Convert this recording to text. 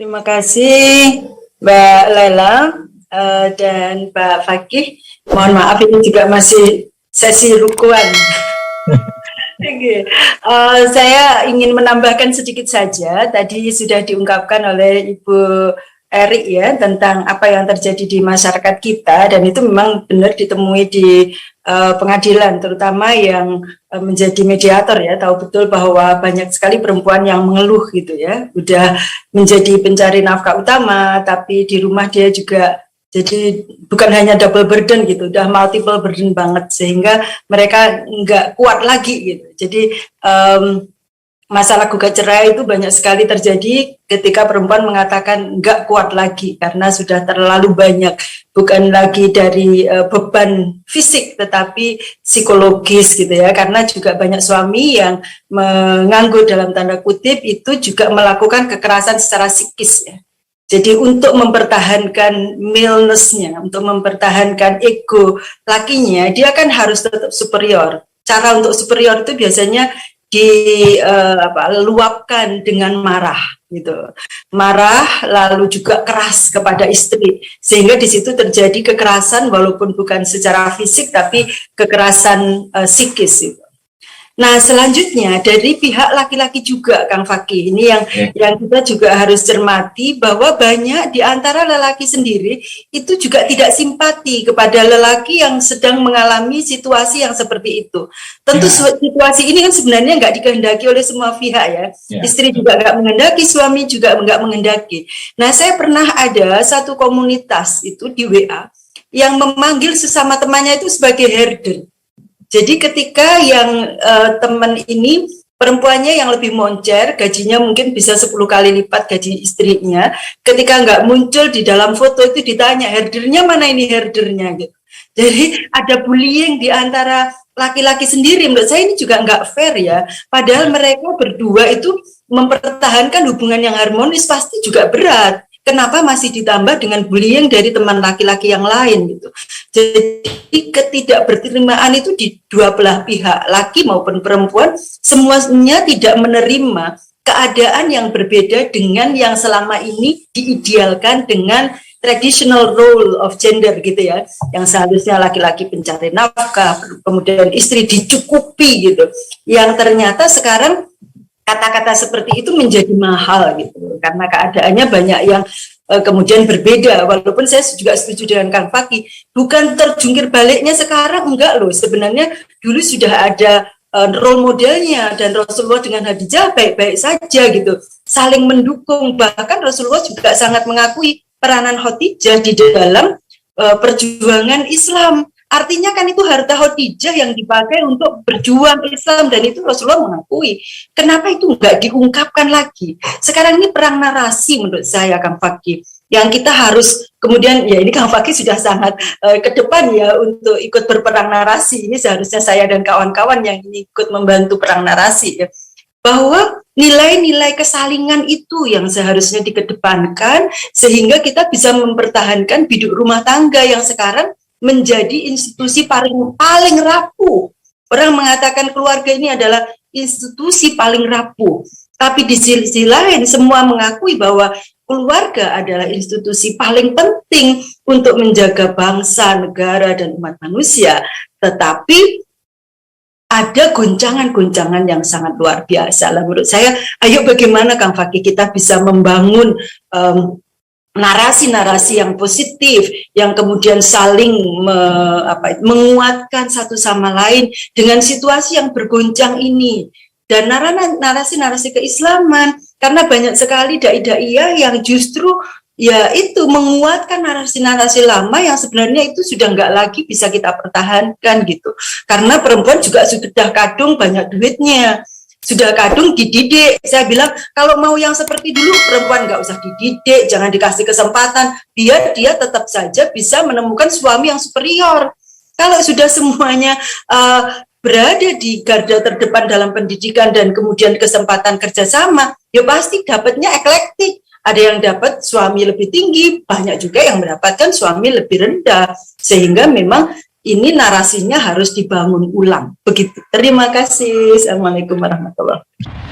Terima kasih Mbak Lela dan Pak Fakih. Mohon maaf ini juga masih sesi rukuan. Saya ingin menambahkan sedikit saja. Tadi sudah diungkapkan oleh Ibu Erik ya tentang apa yang terjadi di masyarakat kita, dan itu memang benar ditemui di pengadilan, terutama yang menjadi mediator ya, tahu betul bahwa banyak sekali perempuan yang mengeluh gitu ya, udah menjadi pencari nafkah utama, tapi di rumah dia juga jadi bukan hanya double burden gitu, udah multiple burden banget, sehingga mereka nggak kuat lagi gitu. Jadi masalah gugat cerai itu banyak sekali terjadi ketika perempuan mengatakan nggak kuat lagi karena sudah terlalu banyak, bukan lagi dari beban fisik tetapi psikologis gitu ya, karena juga banyak suami yang menganggur dalam tanda kutip itu juga melakukan kekerasan secara psikis ya. Jadi untuk mempertahankan maleness-nya, untuk mempertahankan ego lakinya, dia kan harus tetap superior. Cara untuk superior itu biasanya diluapkan dengan marah gitu, marah lalu juga keras kepada istri, sehingga di situ terjadi kekerasan walaupun bukan secara fisik tapi kekerasan psikis gitu. Nah selanjutnya dari pihak laki-laki juga Kang Fakih, ini yang kita juga harus cermati bahwa banyak di antara lelaki sendiri itu juga tidak simpati kepada lelaki yang sedang mengalami situasi yang seperti itu. Tentu situasi ini kan sebenarnya nggak dikehendaki oleh semua pihak ya. Istri juga nggak menghendaki, suami juga nggak menghendaki. Nah saya pernah ada satu komunitas itu di WA yang memanggil sesama temannya itu sebagai herder. Jadi ketika yang teman ini perempuannya yang lebih moncer, gajinya mungkin bisa 10 kali lipat gaji istrinya, ketika nggak muncul di dalam foto itu ditanya, herdernya mana ini herdernya gitu. Jadi ada bullying di antara laki-laki sendiri. Menurut saya ini juga nggak fair ya, padahal mereka berdua itu mempertahankan hubungan yang harmonis pasti juga berat. Kenapa masih ditambah dengan bullying dari teman laki-laki yang lain gitu. Jadi ketidakberterimaan itu di dua belah pihak, laki maupun perempuan, semuanya tidak menerima keadaan yang berbeda dengan yang selama ini diidealkan dengan traditional role of gender gitu ya, yang seharusnya laki-laki pencari nafkah, kemudian istri dicukupi gitu, yang ternyata sekarang kata-kata seperti itu menjadi mahal gitu, karena keadaannya banyak yang kemudian berbeda. Walaupun saya juga setuju dengan Kang Fakih, bukan terjungkir baliknya sekarang, enggak loh, sebenarnya dulu sudah ada role modelnya, dan Rasulullah dengan Khadijah baik-baik saja gitu, saling mendukung. Bahkan Rasulullah juga sangat mengakui peranan Khadijah di dalam perjuangan Islam. Artinya kan itu harta Khadijah yang dipakai untuk berjuang Islam, dan itu Rasulullah mengakui. Kenapa itu nggak diungkapkan lagi? Sekarang ini perang narasi menurut saya Kang Fakih, yang kita harus kemudian, ya ini Kang Fakih sudah sangat ke depan ya untuk ikut berperang narasi. Ini seharusnya saya dan kawan-kawan yang ikut membantu perang narasi ya, bahwa nilai-nilai kesalingan itu yang seharusnya dikedepankan sehingga kita bisa mempertahankan biduk rumah tangga yang sekarang menjadi institusi paling rapuh. Orang mengatakan keluarga ini adalah institusi paling rapuh, tapi di sisi lain semua mengakui bahwa keluarga adalah institusi paling penting untuk menjaga bangsa, negara, dan umat manusia. Tetapi ada goncangan-goncangan yang sangat luar biasa lah menurut saya. Ayo bagaimana Kang Fakih kita bisa membangun narasi-narasi yang positif, yang kemudian saling menguatkan satu sama lain dengan situasi yang bergoncang ini, dan narasi-narasi keislaman, karena banyak sekali dai-dai yang justru ya itu menguatkan narasi-narasi lama yang sebenarnya itu sudah nggak lagi bisa kita pertahankan gitu, karena perempuan juga sudah kadung banyak duitnya, sudah kadung dididik. Saya bilang kalau mau yang seperti dulu, perempuan nggak usah dididik, jangan dikasih kesempatan, biar dia tetap saja bisa menemukan suami yang superior. Kalau sudah semuanya berada di garda terdepan dalam pendidikan dan kemudian kesempatan kerjasama, ya pasti dapatnya eklektik. Ada yang dapat suami lebih tinggi, banyak juga yang mendapatkan suami lebih rendah, sehingga memang ini narasinya harus dibangun ulang. Begitu. Terima kasih. Assalamualaikum warahmatullahi wabarakatuh.